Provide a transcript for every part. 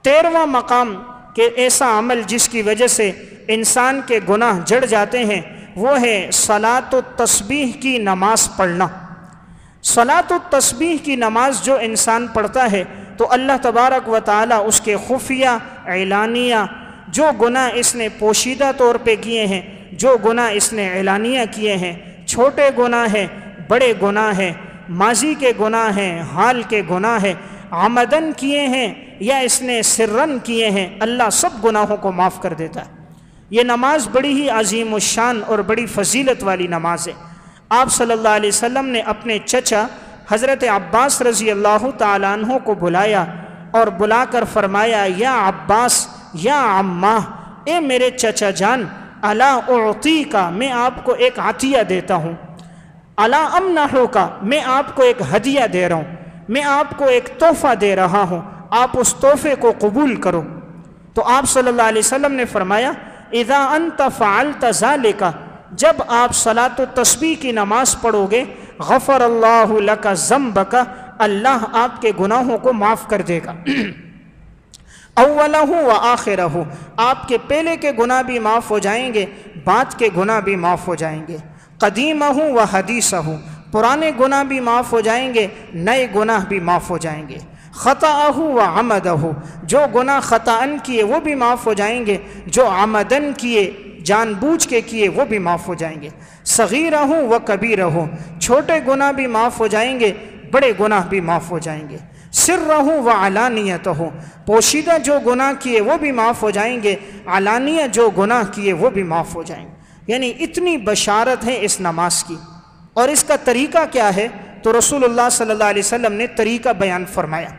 13واں مقام کہ ایسا عمل جس کی وجہ سے انسان کے گناہ جڑ جاتے ہیں وہ ہے صلاۃ التسبیح کی نماز پڑھنا۔ صلاۃ التسبیح کی نماز جو انسان پڑھتا ہے تو اللہ تبارک و تعالی اس کے خفیہ اعلانیہ جو گناہ اس نے پوشیدہ طور پہ کیے ہیں، جو گناہ اس نے اعلانیہ کیے ہیں، چھوٹے گناہ ہیں، بڑے گناہ ہیں، ماضی کے گناہ ہیں، حال کے گناہ ہیں، عمدن کیے ہیں یا اس نے سرن کیے ہیں، اللہ سب گناہوں کو معاف کر دیتا ہے۔ یہ نماز بڑی ہی عظیم الشان اور بڑی فضیلت والی نماز ہے۔ آپ صلی اللہ علیہ وسلم نے اپنے چچا حضرت عباس رضی اللہ تعالیٰ عنہ کو بلایا اور بلا کر فرمایا، یا عباس یا عمہ، اے میرے چچا جان، الا اعطیک، میں آپ کو ایک عطیہ دیتا ہوں، الا امنحک، میں آپ کو ایک ہدیہ دے رہا ہوں، میں آپ کو ایک تحفہ دے رہا ہوں، آپ اس تحفے کو قبول کرو۔ تو آپ صلی اللہ علیہ وسلم نے فرمایا، اذا انت فعلت ذلک، جب آپ صلاۃ التسبیح کی نماز پڑھو گے، غفر اللہ لک ذنبک، اللہ آپ کے گناہوں کو معاف کر دے گا، اولہ و آخرہ، آپ کے پہلے کے گناہ بھی معاف ہو جائیں گے، بعد کے گناہ بھی معاف ہو جائیں گے، قدیمہ و حدیثہ، پرانے گناہ بھی معاف ہو جائیں گے، نئے گناہ بھی معاف ہو جائیں گے، خطأہ و عمدہ، جو گناہ خطأً کیے وہ بھی معاف ہو جائیں گے، جو عمدن کیے جان بوجھ کے کیے وہ بھی معاف ہو جائیں گے، صغیرہ و کبیرہ، چھوٹے گناہ بھی معاف ہو جائیں گے، بڑے گناہ بھی معاف ہو جائیں گے، سرہ و علانیتہ، پوشیدہ جو گناہ کیے وہ بھی معاف ہو جائیں گے، علانیہ جو گناہ کیے وہ بھی معاف ہو جائیں گے۔ یعنی اتنی بشارت ہے اس نماز کی۔ اور اس کا طریقہ کیا ہے؟ تو رسول اللہ صلی اللہ علیہ وسلم نے طریقہ بیان فرمایا۔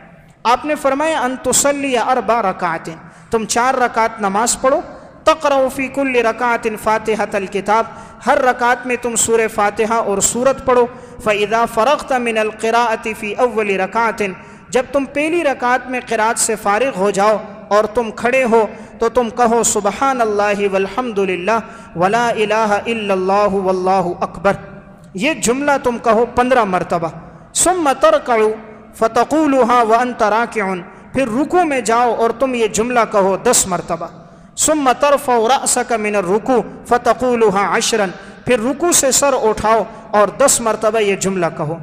آپ نے فرمایا، ان تصلی 4 رکعات، تم 4 رکعت نماز پڑھو، تقرأ فی کل رکعت فاتحۃ الکتاب، ہر رکعت میں تم سورہ فاتحہ اور سورت پڑھو، فاذا فرغت من القراءۃ فی اول رکعت، جب تم پہلی رکعت میں قرات سے فارغ ہو جاؤ اور تم کھڑے ہو تو تم کہو سبحان اللہ والحمد للہ ولا الہ الا اللہ واللہ اکبر، یہ جملہ تم کہو 15 مرتبہ، ثم ترکع فتقولها وانت راکع، پھر رکوع میں جاؤ اور تم یہ جملہ کہو 10 مرتبہ، ثم ترفع رأسک من الرکوع فتقولها 10، پھر رکوع سے سر اٹھاؤ اور 10 مرتبہ یہ جملہ کہو،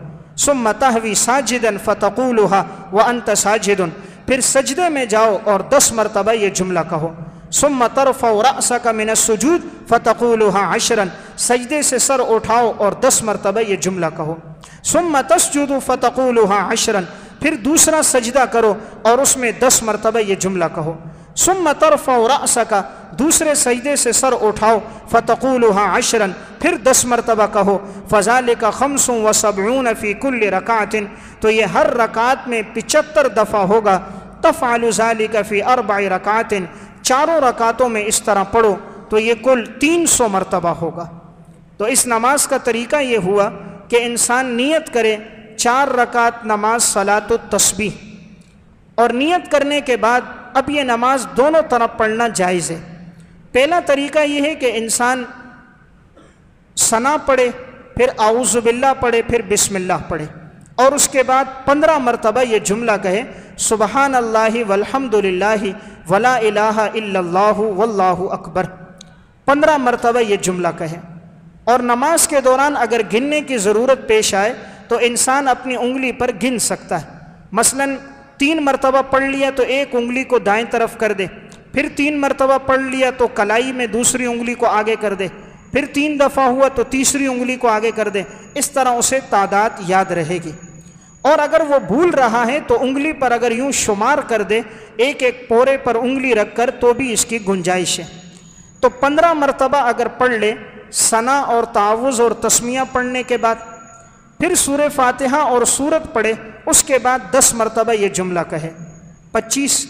ثم تہوی ساجدا فتقولها وانت ساجد، پھر سجدے میں جاؤ اور 10 مرتبہ یہ جملہ کہو، ثم ترفع رأسک من السجود فتقولها 10، سجدے سے سر اٹھاؤ اور 10 مرتبہ یہ جملہ کہو، ثم تسجد فتقولها 10، پھر دوسرا سجدہ کرو اور اس میں 10 مرتبہ یہ جملہ کہو، ثم ترفع رأسک، دوسرے سجدے سے سر اٹھاؤ، فتقولها 10، پھر 10 مرتبہ کہو، فذلک 75 فی کل رکعت، تو یہ ہر رکعت میں 75 دفعہ ہوگا، تفعل ذلک فی 4 رکعات، 4 رکعتوں میں اس طرح پڑھو تو یہ کل 300 مرتبہ ہوگا۔ تو اس نماز کا طریقہ یہ ہوا کہ انسان نیت کرے 4 رکعت نماز صلاۃ التسبیح، اور نیت کرنے کے بعد اب یہ نماز دونوں طرف پڑھنا جائز ہے۔ پہلا طریقہ یہ ہے کہ انسان ثنا پڑھے، پھر اعوذ باللہ پڑھے، پھر بسم اللہ پڑھے، اور اس کے بعد 15 مرتبہ یہ جملہ کہے، سبحان اللہ والحمد للہ ولا الہ الا اللہ واللہ اکبر، 15 مرتبہ یہ جملہ کہے۔ اور نماز کے دوران اگر گننے کی ضرورت پیش آئے تو انسان اپنی انگلی پر گن سکتا ہے، مثلا 3 مرتبہ پڑھ لیا تو ایک انگلی کو دائیں طرف کر دے، پھر 3 مرتبہ پڑھ لیا تو کلائی میں دوسری انگلی کو آگے کر دے، پھر 3 دفعہ ہوا تو تیسری انگلی کو آگے کر دے، اس طرح اسے تعداد یاد رہے گی۔ اور اگر وہ بھول رہا ہے تو انگلی پر اگر یوں شمار کر دے، ایک ایک پورے پر انگلی رکھ کر، تو بھی اس کی گنجائش ہے۔ تو 15 مرتبہ اگر پڑھ لے ثنا اور تعوذ اور تسمیہ پڑھنے کے بعد، پھر سورہ فاتحہ اور سورت پڑھے، اس کے بعد 10 مرتبہ یہ جملہ کہے، 25،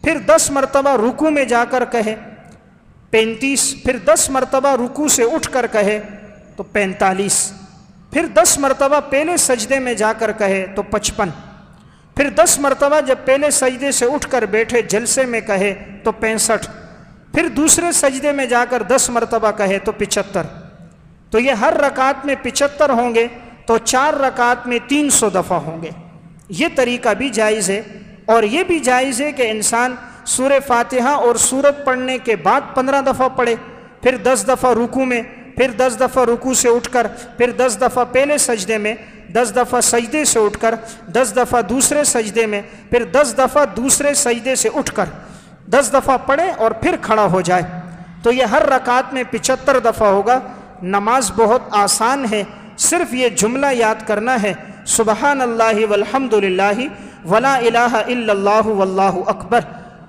پھر 10 مرتبہ رکوع میں جا کر کہے، 35، پھر 10 مرتبہ رکوع سے اٹھ کر کہے تو 45، پھر 10 مرتبہ پہلے سجدے میں جا کر کہے تو 55، پھر 10 مرتبہ جب پہلے سجدے سے اٹھ کر بیٹھے جلسے میں کہے تو 65، پھر دوسرے سجدے میں جا کر 10 مرتبہ کہے تو 75۔ تو یہ ہر رکعت میں 75 ہوں گے تو 4 رکعت میں 300 دفعہ ہوں گے۔ یہ طریقہ بھی جائز ہے، اور یہ بھی جائز ہے کہ انسان سورہ فاتحہ اور سورت پڑھنے کے بعد 15 دفعہ پڑھے، پھر 10 دفعہ رکوع میں، پھر 10 دفعہ رکوع سے اٹھ کر، پھر 10 دفعہ پہلے سجدے میں، 10 دفعہ سجدے سے اٹھ کر، 10 دفعہ دوسرے سجدے میں، پھر 10 دفعہ دوسرے سجدے سے اٹھ کر 10 دفعہ پڑھے اور پھر کھڑا ہو جائے، تو یہ ہر رکعت میں 75 دفعہ ہوگا۔ نماز بہت آسان ہے، صرف یہ جملہ یاد کرنا ہے، سبحان اللہ والحمد للہ ولا الہ الا اللہ واللہ اکبر۔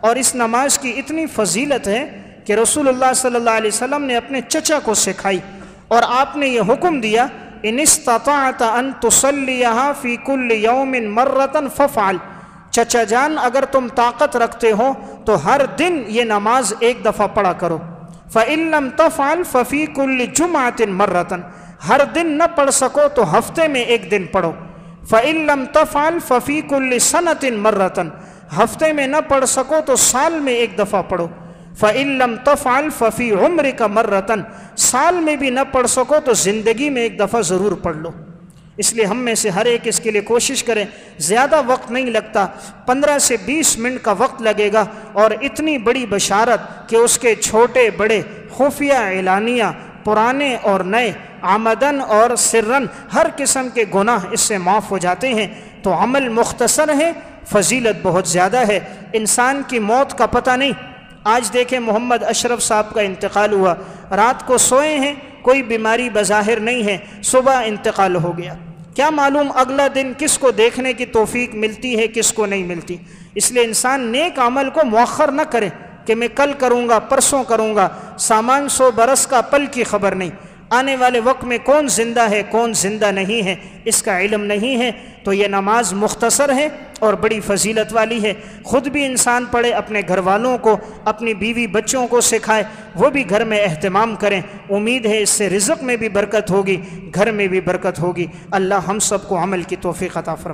اور اس نماز کی اتنی فضیلت ہے کہ رسول اللہ صلی اللہ علیہ وسلم نے اپنے چچا کو سکھائی، اور آپ نے یہ حکم دیا، ان استطعت ان تصلیھا فی کل یوم مرۃ فافعل، چچا جان اگر تم طاقت رکھتے ہو تو ہر دن یہ نماز ایک دفعہ پڑھا کرو، فإن لم تفعل ففی کل جمعۃ مرۃ، ہر دن نہ پڑھ سکو تو ہفتے میں ایک دن پڑھو، فإن لم تفعل ففی کل سنۃ مرۃ، ہفتے میں نہ پڑھ سکو تو سال میں ایک دفعہ پڑھو، فإن لم تفعل ففی عمرک مرۃ، سال میں بھی نہ پڑھ سکو تو زندگی میں ایک دفعہ ضرور پڑھ لو۔ اس لیے ہم میں سے ہر ایک اس کے لیے کوشش کریں، زیادہ وقت نہیں لگتا، 15 سے 20 منٹ کا وقت لگے گا، اور اتنی بڑی بشارت کہ اس کے چھوٹے بڑے خفیہ اعلانیہ، پرانے اور نئے، عمدن اور سرن، ہر قسم کے گناہ اس سے معاف ہو جاتے ہیں۔ تو عمل مختصر ہے، فضیلت بہت زیادہ ہے۔ انسان کی موت کا پتہ نہیں، آج دیکھیں محمد اشرف صاحب کا انتقال ہوا، رات کو سوئے ہیں، کوئی بیماری بظاہر نہیں ہے، صبح انتقال ہو گیا، کیا معلوم اگلا دن کس کو دیکھنے کی توفیق ملتی ہے، کس کو نہیں ملتی۔ اس لیے انسان نیک عمل کو مؤخر نہ کرے کہ میں کل کروں گا، پرسوں کروں گا، سامان 100 برس کا، پل کی خبر نہیں، آنے والے وقت میں کون زندہ ہے کون زندہ نہیں ہے اس کا علم نہیں ہے۔ تو یہ نماز مختصر ہے اور بڑی فضیلت والی ہے، خود بھی انسان پڑھے، اپنے گھر والوں کو، اپنی بیوی بچوں کو سکھائے، وہ بھی گھر میں اہتمام کریں، امید ہے اس سے رزق میں بھی برکت ہوگی، گھر میں بھی برکت ہوگی۔ اللہ ہم سب کو عمل کی توفیق عطا فرمائے۔